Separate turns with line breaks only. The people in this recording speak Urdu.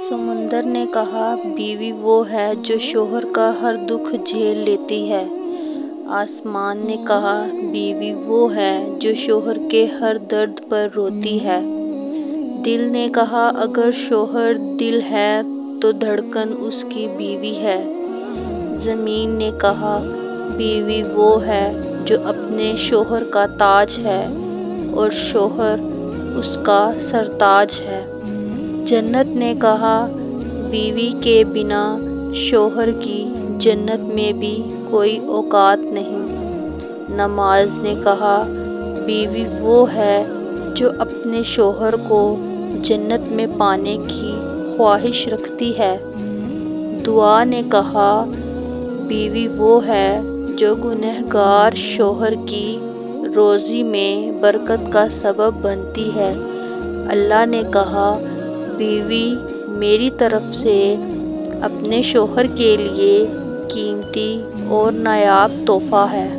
سمندر نے کہا، بیوی وہ ہے جو شوہر کا ہر دکھ جھیل لیتی ہے۔ آسمان نے کہا، بیوی وہ ہے جو شوہر کے ہر درد پر روتی ہے۔ دل نے کہا، اگر شوہر دل ہے تو دھڑکن اس کی بیوی ہے۔ زمین نے کہا، بیوی وہ ہے جو اپنے شوہر کا تاج ہے اور شوہر اس کا سرتاج ہے۔ جنت نے کہا، بیوی کے بنا شوہر کی جنت میں بھی کوئی اوقات نہیں۔ نماز نے کہا، بیوی وہ ہے جو اپنے شوہر کو جنت میں پانے کی خواہش رکھتی ہے۔ دعا نے کہا، بیوی وہ ہے جو گنہگار شوہر کی روزی میں برکت کا سبب بنتی ہے۔ اللہ نے کہا، بیوی میری طرف سے اپنے شوہر کے لیے قیمتی اور نایاب تحفہ ہے۔